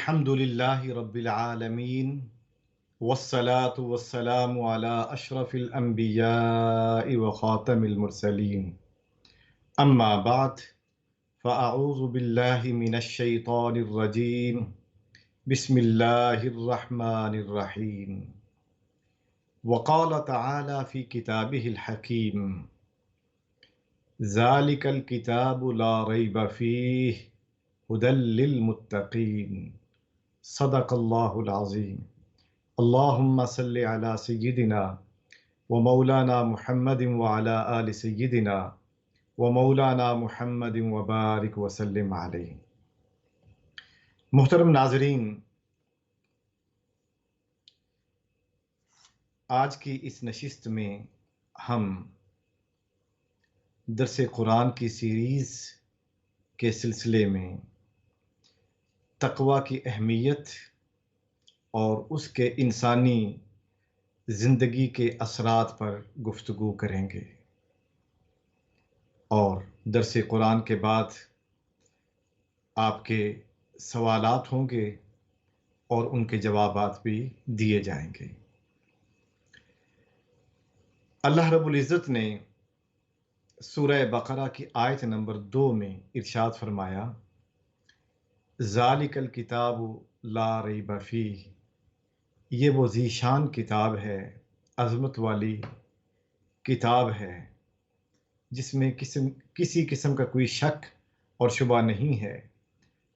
الحمد لله رب العالمين والصلاة والسلام على أشرف الأنبياء وخاتم المرسلين أما بعد فأعوذ بالله من الشيطان الرجيم بسم الله الرحمن الرحيم وقال تعالى في كتابه الحكيم ذلك الكتاب لا ريب فيه هدى للمتقين صدق اللہ العظیم اللہم صل علی سیدنا و مولانا محمد وعلی آل سیدنا و مولانا محمد وبارک وسلم علیہ۔ محترم ناظرین، آج کی اس نشست میں ہم درس قرآن کی سیریز کے سلسلے میں تقوی کی اہمیت اور اس کے انسانی زندگی کے اثرات پر گفتگو کریں گے، اور درس قرآن کے بعد آپ کے سوالات ہوں گے اور ان کے جوابات بھی دیے جائیں گے۔ اللہ رب العزت نے سورہ بقرہ کی آیت نمبر 2 میں ارشاد فرمایا، ذالک الکتاب لا ریب فیہ، یہ وہ ذیشان کتاب ہے، عظمت والی کتاب ہے جس میں کسی قسم کا کوئی شک اور شبہ نہیں ہے،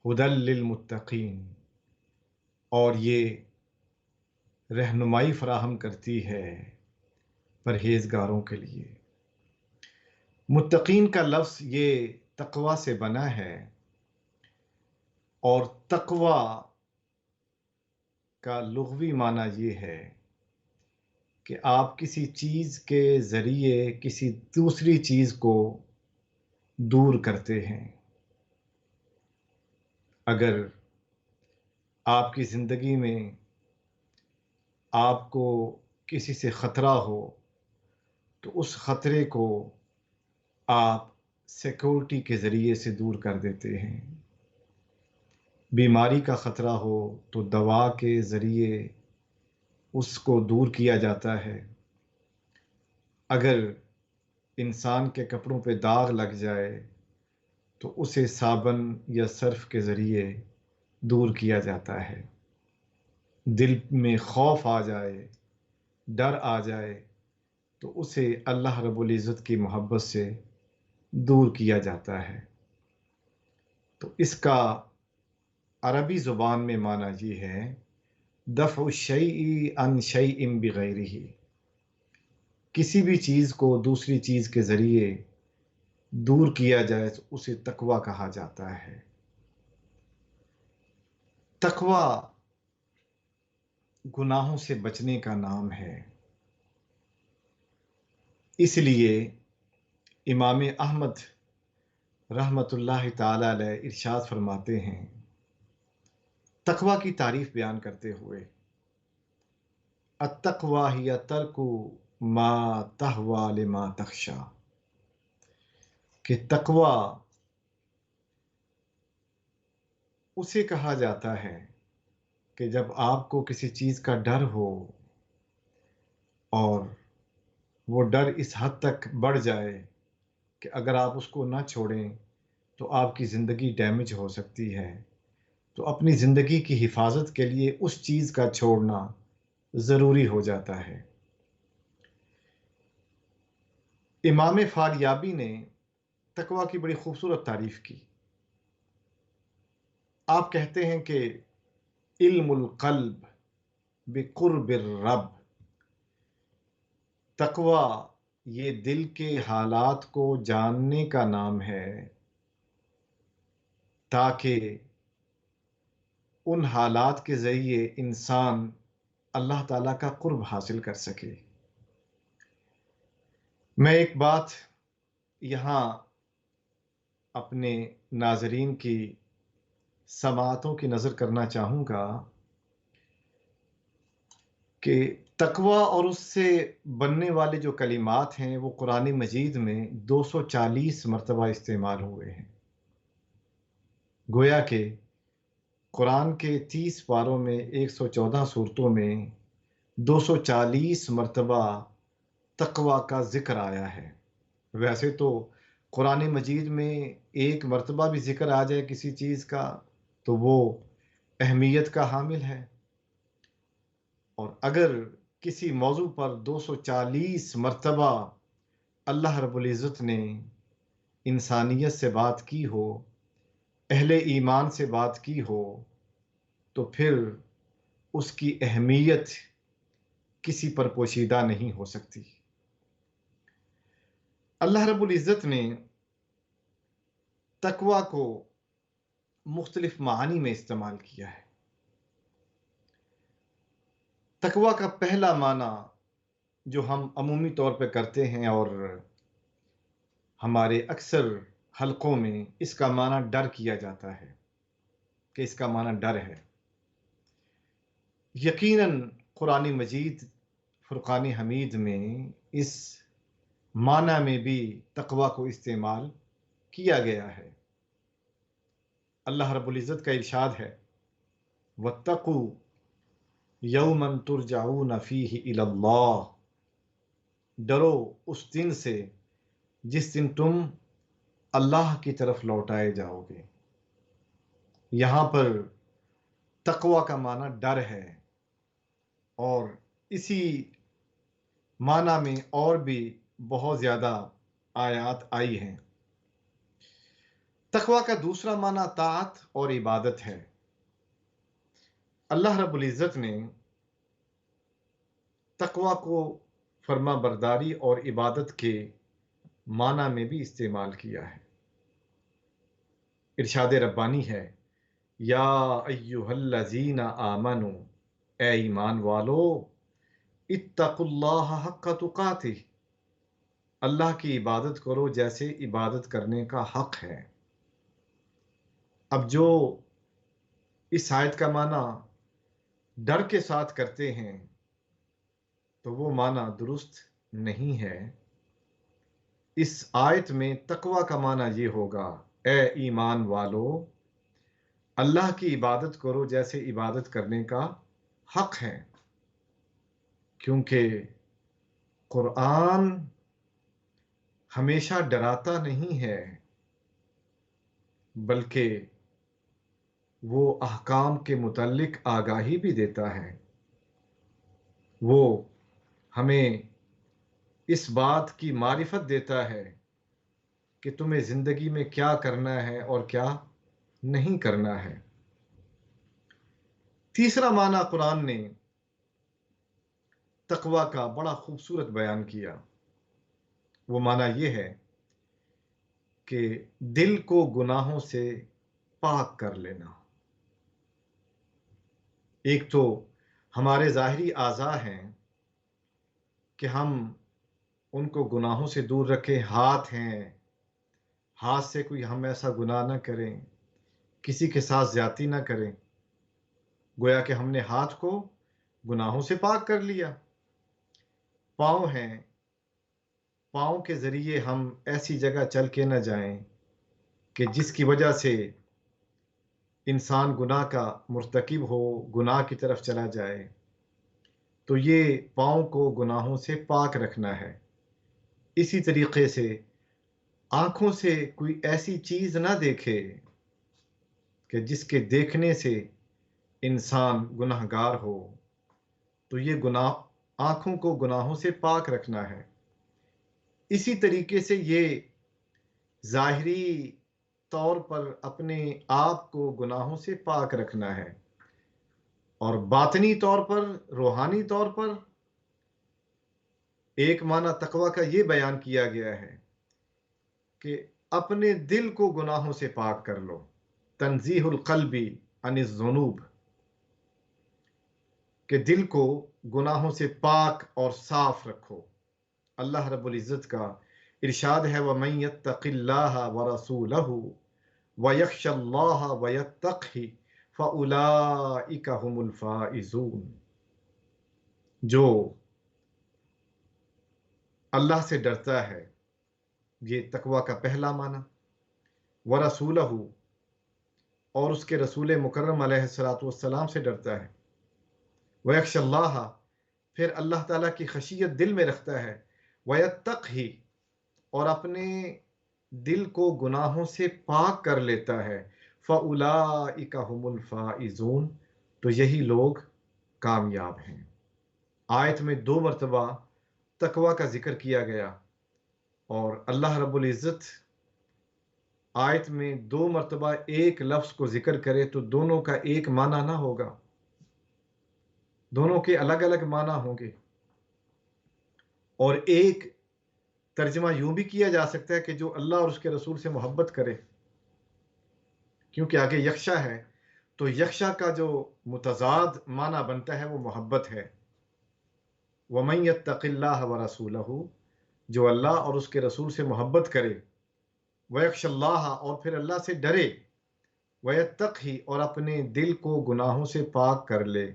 ھدی للمتقین، اور یہ رہنمائی فراہم کرتی ہے پرہیزگاروں کے لیے۔ متقین کا لفظ یہ تقوی سے بنا ہے، اور تقوی کا لغوی معنی یہ ہے کہ آپ کسی چیز کے ذریعے کسی دوسری چیز کو دور کرتے ہیں۔ اگر آپ کی زندگی میں آپ کو کسی سے خطرہ ہو تو اس خطرے کو آپ سیکورٹی کے ذریعے سے دور کر دیتے ہیں۔ بیماری کا خطرہ ہو تو دوا کے ذریعے اس کو دور کیا جاتا ہے۔ اگر انسان کے کپڑوں پہ داغ لگ جائے تو اسے صابن یا سرف کے ذریعے دور کیا جاتا ہے۔ دل میں خوف آ جائے، ڈر آ جائے تو اسے اللہ رب العزت کی محبت سے دور کیا جاتا ہے۔ تو اس کا عربی زبان میں معنی یہ ہے، دفع الشیء عن شیء بغیرہ، کسی بھی چیز کو دوسری چیز کے ذریعے دور کیا جائے تو اسے تقوی کہا جاتا ہے۔ تقوی گناہوں سے بچنے کا نام ہے۔ اس لیے امام احمد رحمۃ اللہ تعالی علیہ ارشاد فرماتے ہیں تقوی کی تعریف بیان کرتے ہوئے، التقوی ہی ترک ما تہوی لما تخشی، کہ تقوی اسے کہا جاتا ہے کہ جب آپ کو کسی چیز کا ڈر ہو اور وہ ڈر اس حد تک بڑھ جائے کہ اگر آپ اس کو نہ چھوڑیں تو آپ کی زندگی ڈیمیج ہو سکتی ہے، تو اپنی زندگی کی حفاظت کے لیے اس چیز کا چھوڑنا ضروری ہو جاتا ہے۔ امام فاریابی نے تقوی کی بڑی خوبصورت تعریف کی۔ آپ کہتے ہیں کہ علم القلب بقرب الرب، تقوی یہ دل کے حالات کو جاننے کا نام ہے تاکہ ان حالات کے ذریعے انسان اللہ تعالیٰ کا قرب حاصل کر سکے۔ میں ایک بات یہاں اپنے ناظرین کی سماعتوں کی نظر کرنا چاہوں گا کہ تقوی اور اس سے بننے والے جو کلمات ہیں وہ قرآن مجید میں 240 مرتبہ استعمال ہوئے ہیں۔ گویا کہ قرآن کے 30 پاروں میں 114 صورتوں میں 240 مرتبہ تقوی کا ذکر آیا ہے۔ ویسے تو قرآن مجید میں ایک مرتبہ بھی ذکر آ جائے کسی چیز کا تو وہ اہمیت کا حامل ہے، اور اگر کسی موضوع پر 240 مرتبہ اللہ رب العزت نے انسانیت سے بات کی ہو، اہل ایمان سے بات کی ہو، تو پھر اس کی اہمیت کسی پر پوشیدہ نہیں ہو سکتی۔ اللہ رب العزت نے تقوی کو مختلف معانی میں استعمال کیا ہے۔ تقوی کا پہلا معنی جو ہم عمومی طور پہ کرتے ہیں اور ہمارے اکثر حلقوں میں اس کا معنی ڈر کیا جاتا ہے کہ اس کا معنی ڈر ہے۔ یقیناً قرآن مجید فرقان حمید میں اس معنی میں بھی تقوی کو استعمال کیا گیا ہے۔ اللہ رب العزت کا ارشاد ہے وَاتَّقُوا یَوْمًا تُرْجَعُونَ فِیہِ إِلَى اللَّهِ، ڈرو اس دن سے جس دن تم اللہ کی طرف لوٹائے جاؤ گے۔ یہاں پر تقوی کا معنی ڈر ہے، اور اسی معنی میں اور بھی بہت زیادہ آیات آئی ہیں۔ تقوی کا دوسرا معنی طاعت اور عبادت ہے۔ اللہ رب العزت نے تقوی کو فرما برداری اور عبادت کے معنی میں بھی استعمال کیا ہے۔ ارشاد ربانی ہے یا ایھا الذین آمنوا، اے ایمان والو، اتقوا اللہ حق تقاتہ، اللہ کی عبادت کرو جیسے عبادت کرنے کا حق ہے۔ اب جو اس آیت کا معنی ڈر کے ساتھ کرتے ہیں تو وہ معنی درست نہیں ہے۔ اس آیت میں تقوی کا معنی یہ ہوگا اے ایمان والو، اللہ کی عبادت کرو جیسے عبادت کرنے کا حق ہے، کیونکہ قرآن ہمیشہ ڈراتا نہیں ہے بلکہ وہ احکام کے متعلق آگاہی بھی دیتا ہے۔ وہ ہمیں اس بات کی معرفت دیتا ہے کہ تمہیں زندگی میں کیا کرنا ہے اور کیا نہیں کرنا ہے۔ تیسرا معنی قرآن نے تقوی کا بڑا خوبصورت بیان کیا۔ وہ معنی یہ ہے کہ دل کو گناہوں سے پاک کر لینا۔ ایک تو ہمارے ظاہری اعضاء ہیں کہ ہم ان کو گناہوں سے دور رکھیں، ہاتھ ہیں، ہاتھ سے کوئی ہم ایسا گناہ نہ کریں، کسی کے ساتھ زیادتی نہ کریں، گویا کہ ہم نے ہاتھ کو گناہوں سے پاک کر لیا۔ پاؤں ہیں، پاؤں کے ذریعے ہم ایسی جگہ چل کے نہ جائیں کہ جس کی وجہ سے انسان گناہ کا مرتکب ہو، گناہ کی طرف چلا جائے، تو یہ پاؤں کو گناہوں سے پاک رکھنا ہے۔ اسی طریقے سے آنکھوں سے کوئی ایسی چیز نہ دیکھے کہ جس کے دیکھنے سے انسان گناہگار ہو، تو یہ گناہ آنکھوں کو گناہوں سے پاک رکھنا ہے۔ اسی طریقے سے یہ ظاہری طور پر اپنے آپ کو گناہوں سے پاک رکھنا ہے، اور باطنی طور پر، روحانی طور پر ایک معنی تقوی کا یہ بیان کیا گیا ہے کہ اپنے دل کو گناہوں سے پاک کر لو، تنزیہ القلب عن الذنوب، کہ دل کو گناہوں سے پاک اور صاف رکھو۔ اللہ رب العزت کا ارشاد ہے وَمَن يَتَّقِ اللَّهَ وَرَسُولَهُ وَيَخْشَ اللَّهَ وَيَتَّقْهِ فَأُولَٰئِكَ هُمُ الْفَائِزُونَ، جو اللہ سے ڈرتا ہے، یہ تقوی کا پہلا معنی، وَرَسُولَهُ، اور اس کے رسول مکرم علیہ الصلاۃ والسلام سے ڈرتا ہے، وَيَخْشَ اللَّهَ، پھر اللہ تعالیٰ کی خشیت دل میں رکھتا ہے، وَيَتَّقْهِ، اور اپنے دل کو گناہوں سے پاک کر لیتا ہے، فَأُولَٰئِكَ هُمُ الْفَائِزُونَ، تو یہی لوگ کامیاب ہیں۔ آیت میں 2 مرتبہ تقوی کا ذکر کیا گیا، اور اللہ رب العزت آیت میں 2 مرتبہ ایک لفظ کو ذکر کرے تو دونوں کا ایک معنی نہ ہوگا، دونوں کے الگ الگ معنی ہوں گے، اور ایک ترجمہ یوں بھی کیا جا سکتا ہے کہ جو اللہ اور اس کے رسول سے محبت کرے، کیونکہ آگے یخشا ہے، تو یخشا کا جو متضاد معنی بنتا ہے وہ محبت ہے۔ وَمَن يَتَّقِ اللَّهَ وَرَسُولَهُ، جو اللہ اور اس کے رسول سے محبت کرے، وَيَخْشَ اللَّهَ، اور پھر اللہ سے ڈرے، وَيَتَّقْهِ، اور اپنے دل کو گناہوں سے پاک کر لے،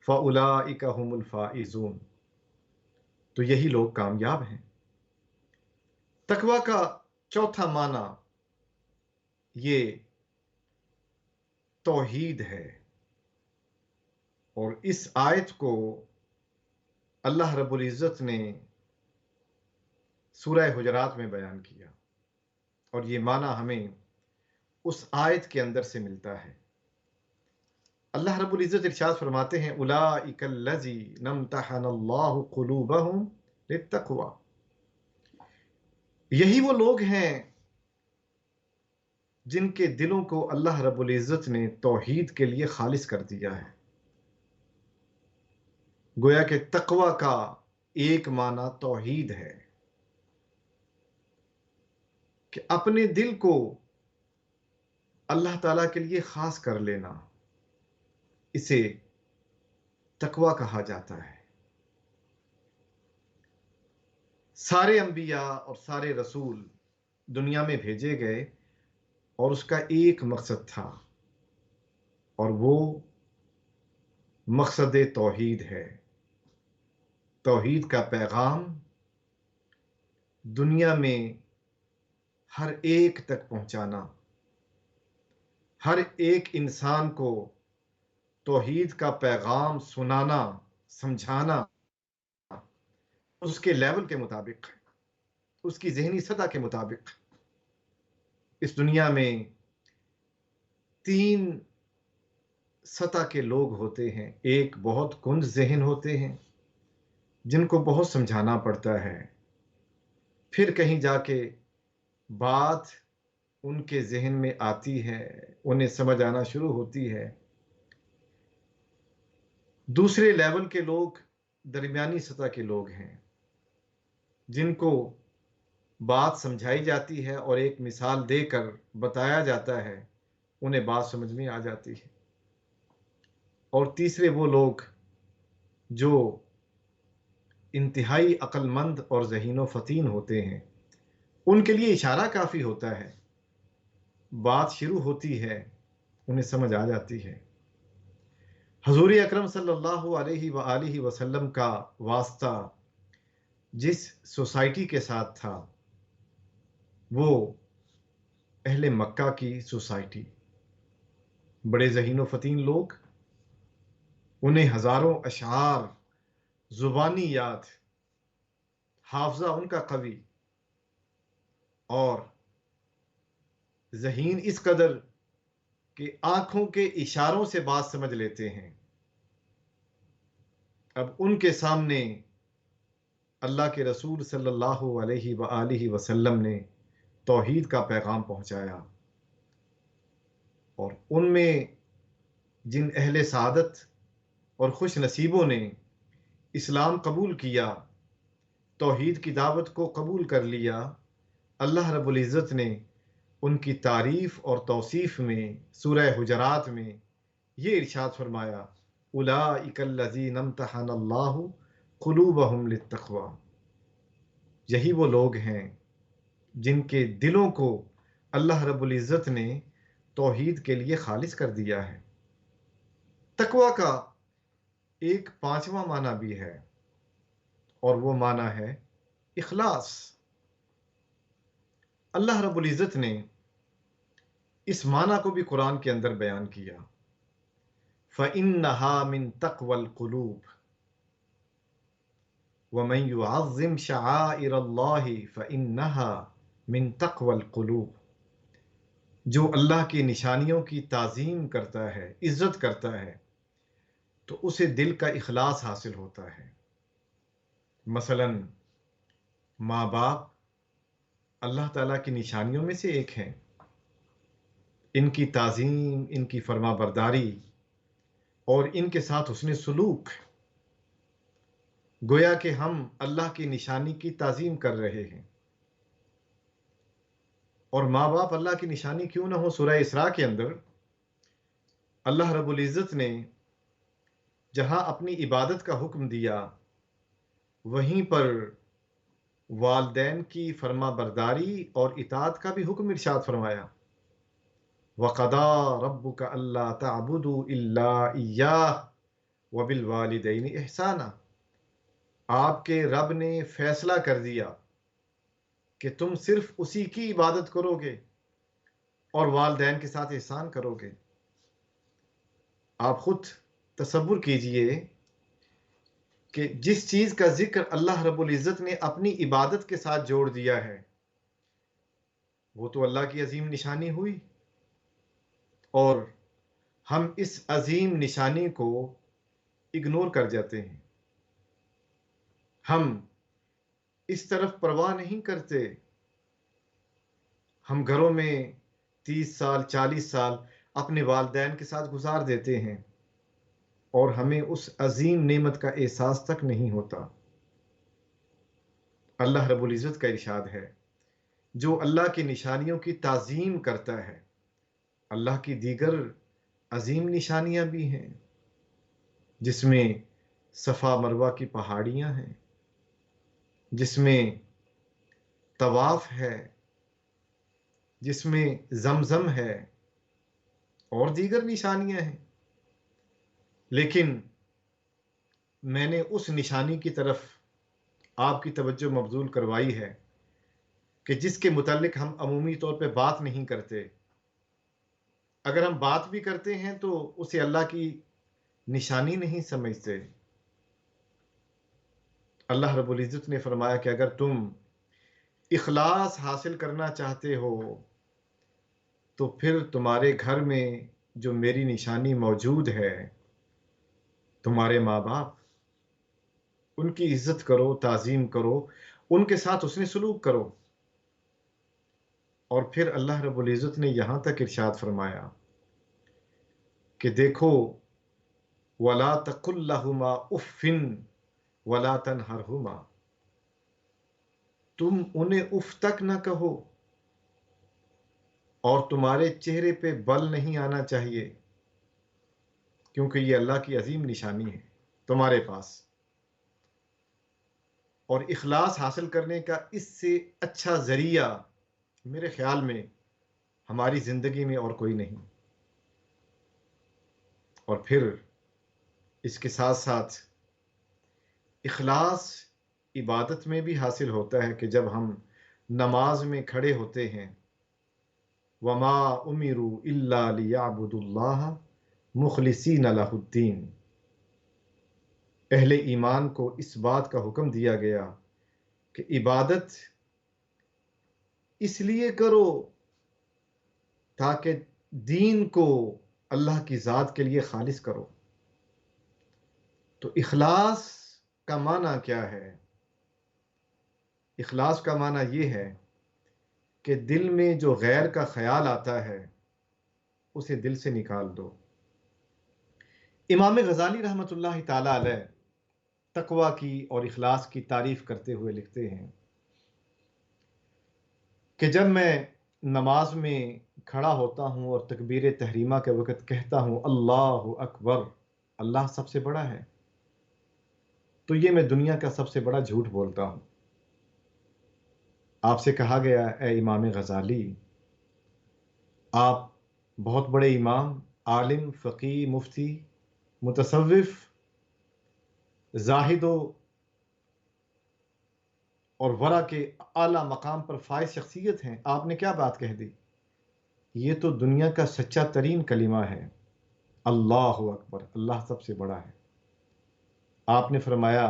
فَأُولَٰئِكَ هُمُ الْفَائِزُونَ، تو یہی لوگ کامیاب ہیں۔ تقوی کا چوتھا معنی یہ توحید ہے، اور اس آیت کو اللہ رب العزت نے سورہ حجرات میں بیان کیا، اور یہ معنی ہمیں اس آیت کے اندر سے ملتا ہے۔ اللہ رب العزت ارشاد فرماتے ہیں، اولئک الذین امتحن اللہ قلوبہم للتقوی، یہی وہ لوگ ہیں جن کے دلوں کو اللہ رب العزت نے توحید کے لیے خالص کر دیا ہے۔ گویا کہ تقوی کا ایک معنی توحید ہے، کہ اپنے دل کو اللہ تعالیٰ کے لیے خاص کر لینا، اسے تقوی کہا جاتا ہے۔ سارے انبیاء اور سارے رسول دنیا میں بھیجے گئے، اور اس کا ایک مقصد تھا، اور وہ مقصد توحید ہے۔ توحید کا پیغام دنیا میں ہر ایک تک پہنچانا، ہر ایک انسان کو توحید کا پیغام سنانا، سمجھانا، اس کے لیول کے مطابق، اس کی ذہنی سطح کے مطابق۔ اس دنیا میں 3 سطح کے لوگ ہوتے ہیں، ایک بہت کند ذہن ہوتے ہیں جن کو بہت سمجھانا پڑتا ہے، پھر کہیں جا کے بات ان کے ذہن میں آتی ہے، انہیں سمجھ آنا شروع ہوتی ہے۔ دوسرے لیول کے لوگ درمیانی سطح کے لوگ ہیں، جن کو بات سمجھائی جاتی ہے اور ایک مثال دے کر بتایا جاتا ہے، انہیں بات سمجھ میں آ جاتی ہے۔ اور تیسرے وہ لوگ جو انتہائی عقل مند اور ذہین و فطین ہوتے ہیں، ان کے لیے اشارہ کافی ہوتا ہے، بات شروع ہوتی ہے، انہیں سمجھ آ جاتی ہے۔ حضور اکرم صلی اللہ علیہ وآلہ وسلم کا واسطہ جس سوسائٹی کے ساتھ تھا، وہ اہل مکہ کی سوسائٹی، بڑے ذہین و فطین لوگ، انہیں ہزاروں اشعار زبانی یاد، حافظہ ان کا قوی، اور ذہین اس قدر کہ آنکھوں کے اشاروں سے بات سمجھ لیتے ہیں۔ اب ان کے سامنے اللہ کے رسول صلی اللہ علیہ وآلہ وسلم نے توحید کا پیغام پہنچایا، اور ان میں جن اہل سعادت اور خوش نصیبوں نے اسلام قبول کیا، توحید کی دعوت کو قبول کر لیا، اللہ رب العزت نے ان کی تعریف اور توصیف میں سورہ حجرات میں یہ ارشاد فرمایا، اولئک الذین امتحن اللہ قلوبہم للتقوی، یہی وہ لوگ ہیں جن کے دلوں کو اللہ رب العزت نے توحید کے لیے خالص کر دیا ہے۔ تقوی کا ایک 5واں معنی بھی ہے، اور وہ معنی ہے اخلاص۔ اللہ رب العزت نے اس معنی کو بھی قرآن کے اندر بیان کیا، فَإِنَّهَا مِن تَقْوَى الْقُلُوبِ وَمَن يُعَظِّمْ شَعَائِرَ اللَّهِ فَإِنَّهَا مِن تَقْوَى الْقُلُوبِ، جو اللہ کی نشانیوں کی تعظیم کرتا ہے، عزت کرتا ہے، تو اسے دل کا اخلاص حاصل ہوتا ہے۔ مثلا ماں باپ اللہ تعالیٰ کی نشانیوں میں سے ایک ہیں، ان کی تعظیم، ان کی فرما برداری اور ان کے ساتھ حسن سلوک، گویا کہ ہم اللہ کی نشانی کی تعظیم کر رہے ہیں۔ اور ماں باپ اللہ کی نشانی کیوں نہ ہو، سورہ اسراء کے اندر اللہ رب العزت نے جہاں اپنی عبادت کا حکم دیا، وہیں پر والدین کی فرما برداری اور اطاعت کا بھی حکم ارشاد فرمایا، وَقَضَىٰ رَبُّكَ أَلَّا تَعْبُدُوا إِلَّا إِيَّاهُ وَبِالْوَالِدَيْنِ إِحْسَانًا، آپ کے رب نے فیصلہ کر دیا کہ تم صرف اسی کی عبادت کرو گے اور والدین کے ساتھ احسان کرو گے۔ آپ خود تصور کیجئے کہ جس چیز کا ذکر اللہ رب العزت نے اپنی عبادت کے ساتھ جوڑ دیا ہے، وہ تو اللہ کی عظیم نشانی ہوئی، اور ہم اس عظیم نشانی کو اگنور کر جاتے ہیں، ہم اس طرف پرواہ نہیں کرتے۔ ہم گھروں میں 30 سال 40 سال اپنے والدین کے ساتھ گزار دیتے ہیں اور ہمیں اس عظیم نعمت کا احساس تک نہیں ہوتا۔ اللہ رب العزت کا ارشاد ہے، جو اللہ کی نشانیوں کی تعظیم کرتا ہے، اللہ کی دیگر عظیم نشانیاں بھی ہیں، جس میں صفا مروہ کی پہاڑیاں ہیں، جس میں طواف ہے، جس میں زمزم ہے اور دیگر نشانیاں ہیں۔ لیکن میں نے اس نشانی کی طرف آپ کی توجہ مبذول کروائی ہے کہ جس کے متعلق ہم عمومی طور پہ بات نہیں کرتے۔ اگر ہم بات بھی کرتے ہیں تو اسے اللہ کی نشانی نہیں سمجھتے۔ اللہ رب العزت نے فرمایا کہ اگر تم اخلاص حاصل کرنا چاہتے ہو تو پھر تمہارے گھر میں جو میری نشانی موجود ہے، تمہارے ماں باپ، ان کی عزت کرو، تعظیم کرو، ان کے ساتھ حسن سلوک کرو۔ اور پھر اللہ رب العزت نے یہاں تک ارشاد فرمایا کہ دیکھو، وَلَا تَقُل لَّهُمَا اُفٍّ وَلَا تَنْهَرْهُمَا، تم انہیں اف تک نہ کہو اور تمہارے چہرے پہ بل نہیں آنا چاہیے، کیونکہ یہ اللہ کی عظیم نشانی ہے تمہارے پاس۔ اور اخلاص حاصل کرنے کا اس سے اچھا ذریعہ میرے خیال میں ہماری زندگی میں اور کوئی نہیں۔ اور پھر اس کے ساتھ ساتھ اخلاص عبادت میں بھی حاصل ہوتا ہے کہ جب ہم نماز میں کھڑے ہوتے ہیں، وَمَا أُمِرُوا إِلَّا لِيَعْبُدُوا اللَّهَ مُخْلِصِينَ لَهُ الدِّينَ، اہل ایمان کو اس بات کا حکم دیا گیا کہ عبادت اس لیے کرو تاکہ دین کو اللہ کی ذات کے لیے خالص کرو۔ تو اخلاص کا معنی کیا ہے؟ اخلاص کا معنی یہ ہے کہ دل میں جو غیر کا خیال آتا ہے اسے دل سے نکال دو۔ امام غزالی رحمۃ اللہ تعالی علیہ تقوی کی اور اخلاص کی تعریف کرتے ہوئے لکھتے ہیں کہ جب میں نماز میں کھڑا ہوتا ہوں اور تکبیر تحریمہ کے وقت کہتا ہوں اللہ اکبر، اللہ سب سے بڑا ہے، تو یہ میں دنیا کا سب سے بڑا جھوٹ بولتا ہوں۔ آپ سے کہا گیا، اے امام غزالی، آپ بہت بڑے امام، عالم، فقی، مفتی، متصوف، زاہد اور ورع کے اعلیٰ مقام پر فائز شخصیت ہیں، آپ نے کیا بات کہہ دی؟ یہ تو دنیا کا سچا ترین کلمہ ہے، اللہ اکبر، اللہ سب سے بڑا ہے۔ آپ نے فرمایا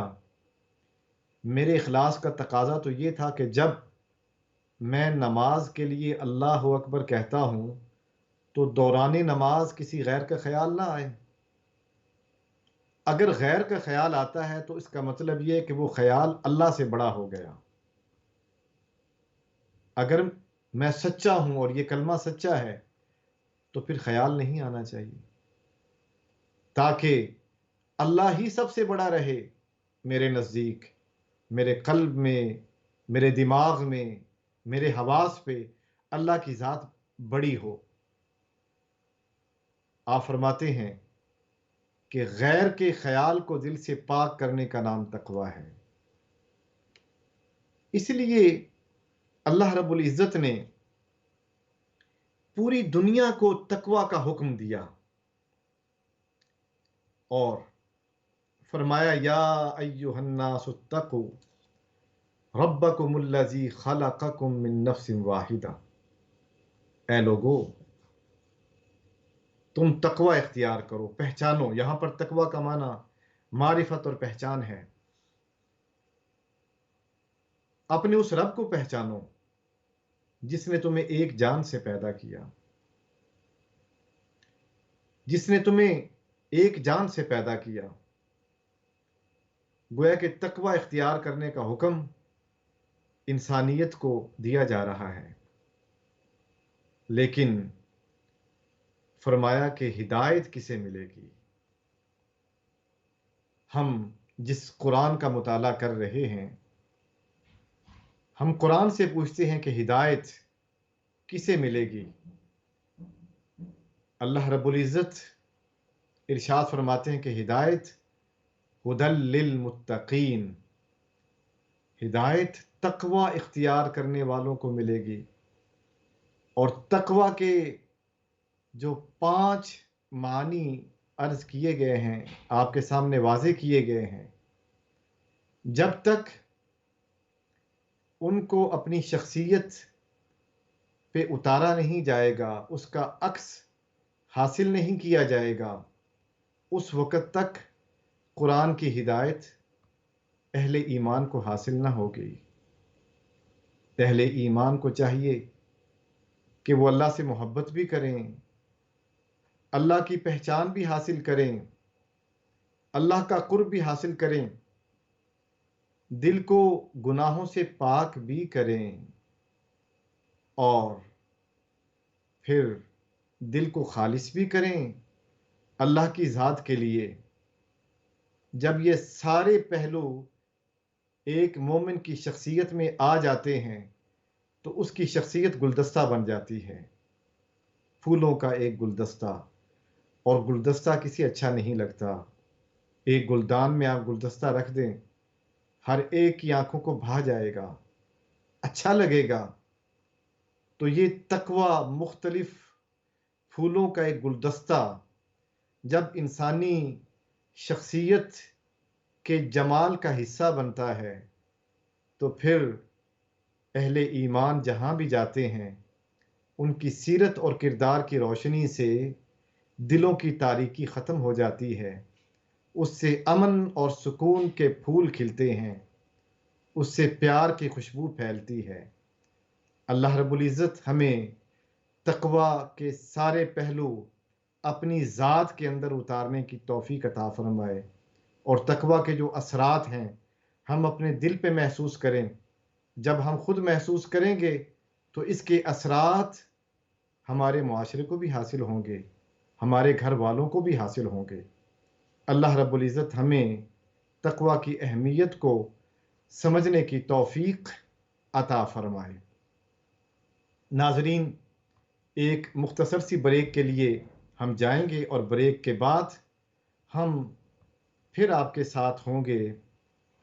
میرے اخلاص کا تقاضا تو یہ تھا کہ جب میں نماز کے لیے اللہ اکبر کہتا ہوں تو دوران نماز کسی غیر کا خیال نہ آئے۔ اگر غیر کا خیال آتا ہے تو اس کا مطلب یہ ہے کہ وہ خیال اللہ سے بڑا ہو گیا۔ اگر میں سچا ہوں اور یہ کلمہ سچا ہے تو پھر خیال نہیں آنا چاہیے، تاکہ اللہ ہی سب سے بڑا رہے میرے نزدیک، میرے قلب میں، میرے دماغ میں، میرے حواس پہ اللہ کی ذات بڑی ہو۔ آپ فرماتے ہیں کہ غیر کے خیال کو دل سے پاک کرنے کا نام تقوی ہے۔ اس لیے اللہ رب العزت نے پوری دنیا کو تقوی کا حکم دیا اور فرمایا یا ایھا الناس اتقوا ربکم الذی خلقکم من نفس واحدہ، اے لوگو تم تقوی اختیار کرو، پہچانو۔ یہاں پر تقوی کا معنی معرفت اور پہچان ہے۔ اپنے اس رب کو پہچانو جس نے تمہیں ایک جان سے پیدا کیا، جس نے تمہیں ایک جان سے پیدا کیا۔ گویا کہ تقوی اختیار کرنے کا حکم انسانیت کو دیا جا رہا ہے، لیکن فرمایا کہ ہدایت کسے ملے گی؟ ہم جس قرآن کا مطالعہ کر رہے ہیں، ہم قرآن سے پوچھتے ہیں کہ ہدایت کسے ملے گی؟ اللہ رب العزت ارشاد فرماتے ہیں کہ ہدایت ھدی للمتقین، ہدایت تقوی اختیار کرنے والوں کو ملے گی۔ اور تقوی کے جو 5 معنی عرض کیے گئے ہیں، آپ کے سامنے واضح کیے گئے ہیں، جب تک ان کو اپنی شخصیت پہ اتارا نہیں جائے گا، اس کا عکس حاصل نہیں کیا جائے گا، اس وقت تک قرآن کی ہدایت اہل ایمان کو حاصل نہ ہوگی۔ اہل ایمان کو چاہیے کہ وہ اللہ سے محبت بھی کریں، اللہ کی پہچان بھی حاصل کریں، اللہ کا قرب بھی حاصل کریں، دل کو گناہوں سے پاک بھی کریں، اور پھر دل کو خالص بھی کریں اللہ کی ذات کے لیے۔ جب یہ سارے پہلو ایک مومن کی شخصیت میں آ جاتے ہیں تو اس کی شخصیت گلدستہ بن جاتی ہے، پھولوں کا ایک گلدستہ، اور گلدستہ کسی اچھا نہیں لگتا۔ ایک گلدان میں آپ گلدستہ رکھ دیں، ہر ایک کی آنکھوں کو بھا جائے گا، اچھا لگے گا۔ تو یہ تقوی مختلف پھولوں کا ایک گلدستہ جب انسانی شخصیت کے جمال کا حصہ بنتا ہے تو پھر اہل ایمان جہاں بھی جاتے ہیں ان کی سیرت اور کردار کی روشنی سے دلوں کی تاریکی ختم ہو جاتی ہے، اس سے امن اور سکون کے پھول کھلتے ہیں، اس سے پیار کی خوشبو پھیلتی ہے۔ اللہ رب العزت ہمیں تقوی کے سارے پہلو اپنی ذات کے اندر اتارنے کی توفیق عطا فرمائے، اور تقوی کے جو اثرات ہیں ہم اپنے دل پہ محسوس کریں۔ جب ہم خود محسوس کریں گے تو اس کے اثرات ہمارے معاشرے کو بھی حاصل ہوں گے، ہمارے گھر والوں کو بھی حاصل ہوں گے۔ اللہ رب العزت ہمیں تقوی کی اہمیت کو سمجھنے کی توفیق عطا فرمائے۔ ناظرین، ایک مختصر سی بریک کے لیے ہم جائیں گے، اور بریک کے بعد ہم پھر آپ کے ساتھ ہوں گے۔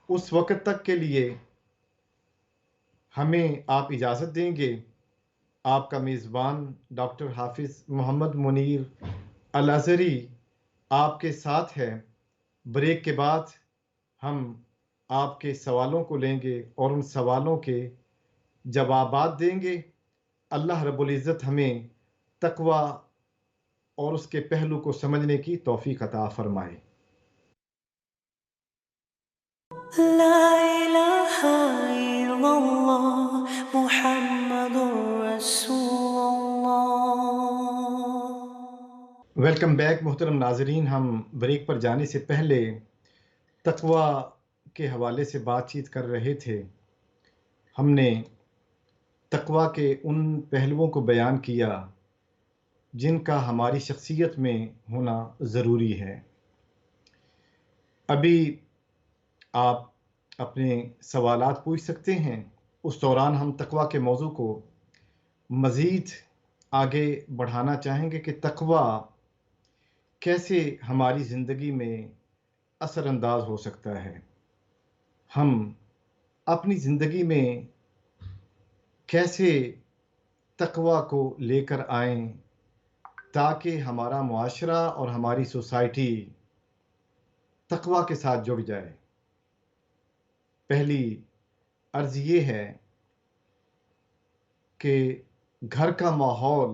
اس وقت تک کے لیے ہمیں آپ اجازت دیں گے۔ آپ کا میزبان ڈاکٹر حافظ محمد منیر الازہری آپ کے ساتھ ہے۔ بریک کے بعد ہم آپ کے سوالوں کو لیں گے اور ان سوالوں کے جوابات دیں گے۔ اللہ رب العزت ہمیں تقوی اور اس کے پہلو کو سمجھنے کی توفیق عطا فرمائے۔ لا الہ الا اللہ محمد رسول اللہ۔ ویلکم بیک محترم ناظرین، ہم بریک پر جانے سے پہلے تقوی کے حوالے سے بات چیت کر رہے تھے۔ ہم نے تقوی کے ان پہلوؤں کو بیان کیا جن کا ہماری شخصیت میں ہونا ضروری ہے۔ ابھی آپ اپنے سوالات پوچھ سکتے ہیں، اس دوران ہم تقوی کے موضوع کو مزید آگے بڑھانا چاہیں گے کہ تقوی کیسے ہماری زندگی میں اثر انداز ہو سکتا ہے، ہم اپنی زندگی میں کیسے تقوی کو لے کر آئیں تاکہ ہمارا معاشرہ اور ہماری سوسائٹی تقوی کے ساتھ جڑ جائے۔ پہلی عرض یہ ہے کہ گھر کا ماحول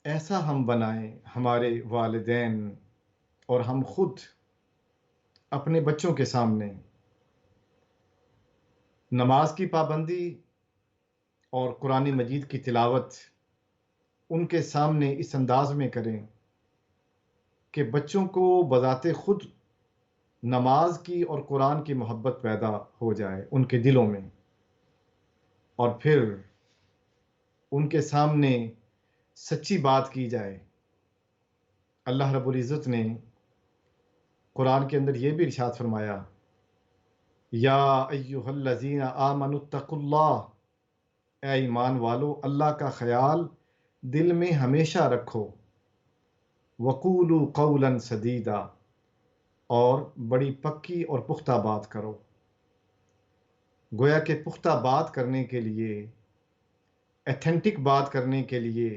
ایسا ہم بنائیں، ہمارے والدین اور ہم خود اپنے بچوں کے سامنے نماز کی پابندی اور قرآن مجید کی تلاوت ان کے سامنے اس انداز میں کریں کہ بچوں کو بذات خود نماز کی اور قرآن کی محبت پیدا ہو جائے ان کے دلوں میں، اور پھر ان کے سامنے سچی بات کی جائے۔ اللہ رب العزت نے قرآن کے اندر یہ بھی ارشاد فرمایا، یا ایہا الذین آمنوا اتقوا اللہ، اے ایمان والو اللہ کا خیال دل میں ہمیشہ رکھو، وقولوا قولا سدیدا، اور بڑی پکی اور پختہ بات کرو۔ گویا کہ پختہ بات کرنے کے لیے، ایتھینٹک بات کرنے کے لیے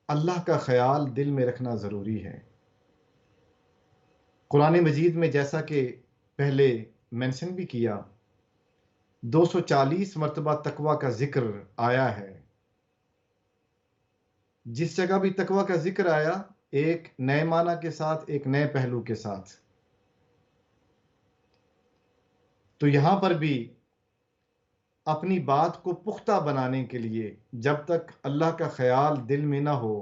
اللہ کا خیال دل میں رکھنا ضروری ہے۔ قرآن مجید میں جیسا کہ پہلے مینشن بھی کیا، 240 مرتبہ تقوی کا ذکر آیا ہے۔ جس جگہ بھی تقوی کا ذکر آیا، ایک نئے معنی کے ساتھ، ایک نئے پہلو کے ساتھ۔ تو یہاں پر بھی اپنی بات کو پختہ بنانے کے لیے جب تک اللہ کا خیال دل میں نہ ہو،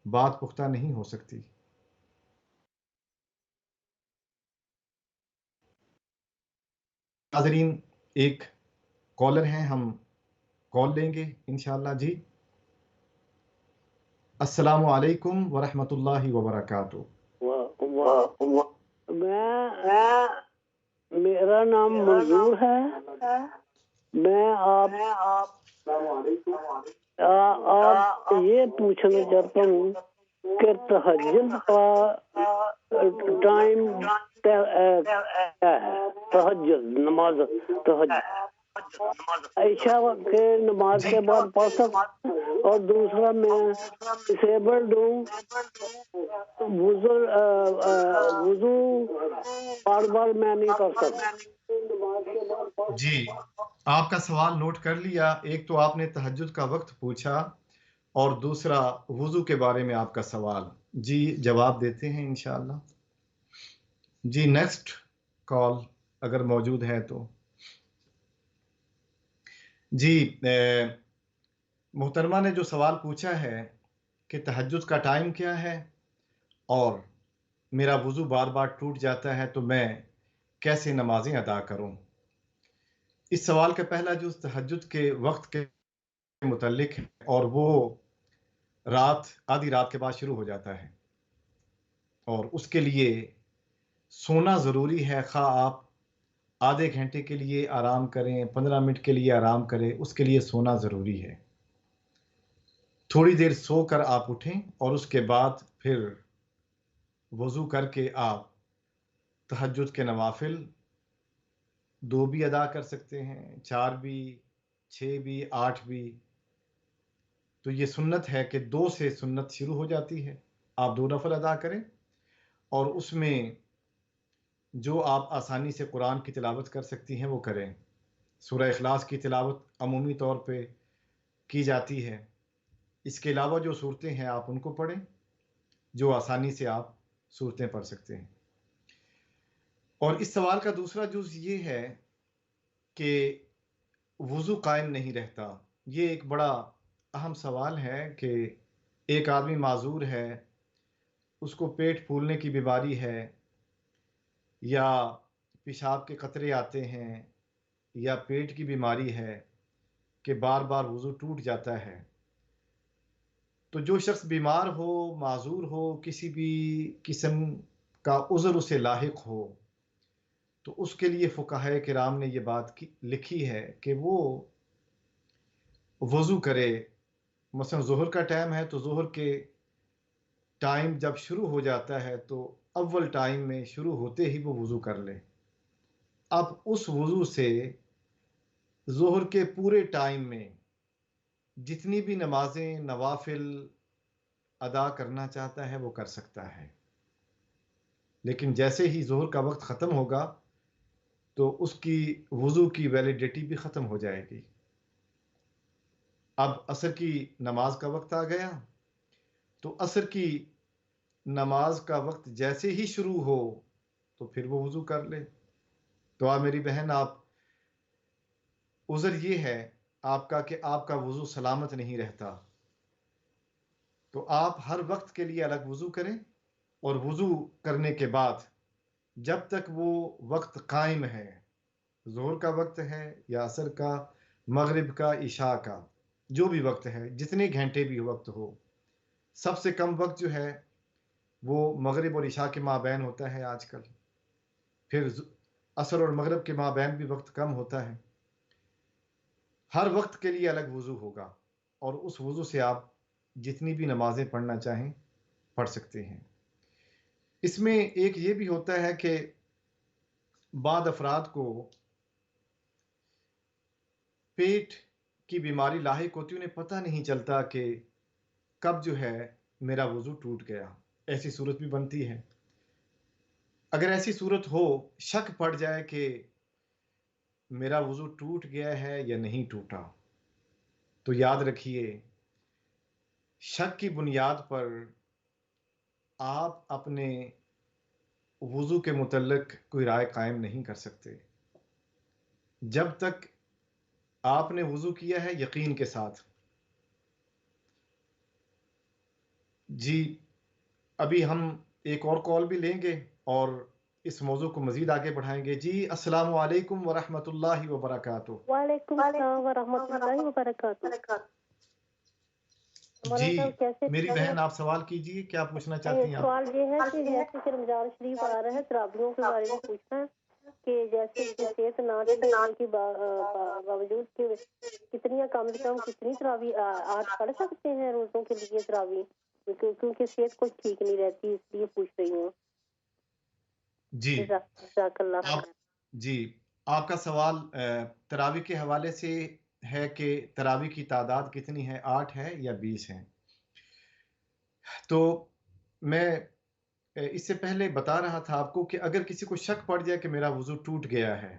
بات پختہ نہیں ہو سکتی۔ ناظرین، ایک کالر ہیں، ہم کال لیں گے انشاءاللہ۔ جی السلام علیکم ورحمۃ اللہ وبرکاتہ۔ میرا نام منظور ہے۔ میں آپ یہ پوچھنا چاہتا ہوں کہ تہجد کا ٹائم کیا ہے؟ تہجد نماز، تہجد عشاء کے نماز کے بعد پڑھ سکتا، اور دوسرا میں ڈسیبلڈ ہوں، وضو بار بار میں نہیں کر سکتا۔ جی، آپ کا سوال نوٹ کر لیا۔ ایک تو آپ نے تہجد کا وقت پوچھا اور دوسرا وضو کے بارے میں آپ کا سوال۔ جی جواب دیتے ہیں انشاءاللہ۔ جی نیکسٹ کال اگر موجود ہے تو۔ جی محترمہ نے جو سوال پوچھا ہے کہ تہجد کا ٹائم کیا ہے اور میرا وضو بار بار ٹوٹ جاتا ہے تو میں کیسے نمازیں ادا کروں، اس سوال کا پہلا جو تہجد کے وقت کے متعلق ہے، اور وہ رات، آدھی رات کے بعد شروع ہو جاتا ہے، اور اس کے لیے سونا ضروری ہے۔ خواہ آپ آدھے گھنٹے کے لیے آرام کریں، 15 منٹ کے لیے آرام کریں، اس کے لیے سونا ضروری ہے۔ تھوڑی دیر سو کر آپ اٹھیں اور اس کے بعد پھر وضو کر کے آپ تہجد کے نوافل 2 بھی ادا کر سکتے ہیں، 4 بھی، 6 بھی، 8 بھی۔ تو یہ سنت ہے کہ 2 سے سنت شروع ہو جاتی ہے، آپ 2 نفل ادا کریں، اور اس میں جو آپ آسانی سے قرآن کی تلاوت کر سکتی ہیں وہ کریں۔ سورہ اخلاص کی تلاوت عمومی طور پہ کی جاتی ہے، اس کے علاوہ جو صورتیں ہیں آپ ان کو پڑھیں جو آسانی سے آپ صورتیں پڑھ سکتے ہیں۔ اور اس سوال کا دوسرا جز یہ ہے کہ وضو قائم نہیں رہتا۔ یہ ایک بڑا اہم سوال ہے کہ ایک آدمی معذور ہے، اس کو پیٹ پھولنے کی بیماری ہے، یا پیشاب کے قطرے آتے ہیں، یا پیٹ کی بیماری ہے کہ بار بار وضو ٹوٹ جاتا ہے۔ تو جو شخص بیمار ہو، معذور ہو، کسی بھی قسم کا عذر اسے لاحق ہو، تو اس کے لیے فقہائے کرام نے یہ بات لکھی ہے کہ وہ وضو کرے۔ مثلا ظہر کا ٹائم ہے تو ظہر کے ٹائم جب شروع ہو جاتا ہے تو اول ٹائم میں شروع ہوتے ہی وہ وضو کر لے۔ اب اس وضو سے ظہر کے پورے ٹائم میں جتنی بھی نمازیں نوافل ادا کرنا چاہتا ہے وہ کر سکتا ہے، لیکن جیسے ہی ظہر کا وقت ختم ہوگا تو اس کی وضو کی ویلیڈیٹی بھی ختم ہو جائے گی۔ اب عصر کی نماز کا وقت آ گیا تو عصر کی نماز کا وقت جیسے ہی شروع ہو تو پھر وہ وضو کر لے۔ تو آپ میری بہن، آپ عذر یہ ہے آپ کا کہ آپ کا وضو سلامت نہیں رہتا، تو آپ ہر وقت کے لیے الگ وضو کریں، اور وضو کرنے کے بعد جب تک وہ وقت قائم ہے، ظہر کا وقت ہے یا عصر کا، مغرب کا، عشاء کا، جو بھی وقت ہے، جتنے گھنٹے بھی وقت ہو، سب سے کم وقت جو ہے وہ مغرب اور عشاء کے مابین ہوتا ہے آج کل، پھر عصر اور مغرب کے مابین بھی وقت کم ہوتا ہے۔ ہر وقت کے لیے الگ وضو ہوگا، اور اس وضو سے آپ جتنی بھی نمازیں پڑھنا چاہیں پڑھ سکتے ہیں۔ اس میں ایک یہ بھی ہوتا ہے کہ بعض افراد کو پیٹ کی بیماری لاحق ہوتی، انہیں پتہ نہیں چلتا کہ کب جو ہے میرا وضو ٹوٹ گیا۔ ایسی صورت بھی بنتی ہے۔ اگر ایسی صورت ہو، شک پڑ جائے کہ میرا وضو ٹوٹ گیا ہے یا نہیں ٹوٹا، تو یاد رکھیے شک کی بنیاد پر آپ اپنے وضو کے متعلق کوئی رائے قائم نہیں کر سکتے جب تک آپ نے وضو کیا ہے یقین کے ساتھ۔ جی ابھی ہم ایک اور کال بھی لیں گے اور اس موضوع کو مزید آگے بڑھائیں گے۔ جی السلام علیکم ورحمۃ اللہ وبرکاتہ۔ وعلیکم السلام ورحمۃ اللہ وبرکاتہ۔ مولانا جی صاحب کیسے میری بہن آپ سوال کیجیے، کیا پوچھنا چاہتی ہیں آپ؟ سوال یہ ہے کہ جیسے کہ رمضان شریف آ رہا ہے، تراویحوں کے بارے میں پوچھنا ہے کہ جیسے کہ صحت نہ ہونے کے باوجود کہ کتنی کم سے کم کتنی تراویح 8 پڑھ سکتے ہیں روزوں کے لیے تراویح، کیونکہ صحت کچھ ٹھیک نہیں رہتی، اس لیے پوچھ رہی ہوں۔ جی جزاک اللہ خیر۔ جی آپ کا سوال تراویح کے حوالے سے ہے کہ تراویح کی تعداد کتنی ہے، 8 ہے یا 20 ہے؟ تو میں اس سے پہلے بتا رہا تھا آپ کو کہ اگر کسی کو شک پڑ جائے کہ میرا وضو ٹوٹ گیا ہے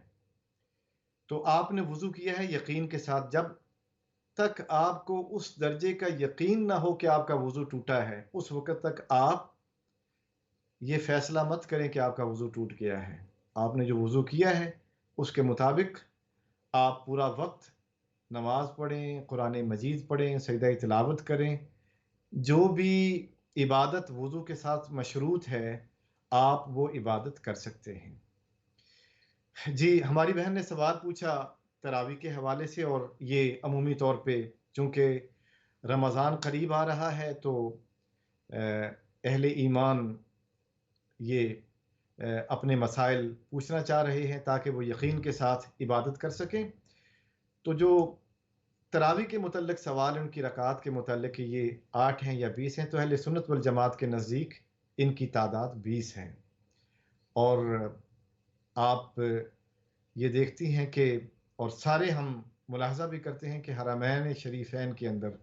تو آپ نے وضو کیا ہے یقین کے ساتھ۔ جب تک آپ کو اس درجے کا یقین نہ ہو کہ آپ کا وضو ٹوٹا ہے، اس وقت تک آپ یہ فیصلہ مت کریں کہ آپ کا وضو ٹوٹ گیا ہے۔ آپ نے جو وضو کیا ہے اس کے مطابق آپ پورا وقت نماز پڑھیں، قرآن مجید پڑھیں، سجدہ تلاوت کریں، جو بھی عبادت وضو کے ساتھ مشروط ہے آپ وہ عبادت کر سکتے ہیں۔ جی ہماری بہن نے سوال پوچھا تراویح کے حوالے سے، اور یہ عمومی طور پہ چونکہ رمضان قریب آ رہا ہے تو اہل ایمان یہ اپنے مسائل پوچھنا چاہ رہے ہیں تاکہ وہ یقین کے ساتھ عبادت کر سکیں۔ تو جو تراویح کے متعلق سوال ان کی رکعات کے متعلق کہ یہ 8 ہیں یا 20 ہیں، تو اہل سنت والجماعت کے نزدیک ان کی تعداد 20 ہیں۔ اور آپ یہ دیکھتی ہیں کہ اور سارے ہم ملاحظہ بھی کرتے ہیں کہ حرمین شریفین کے اندر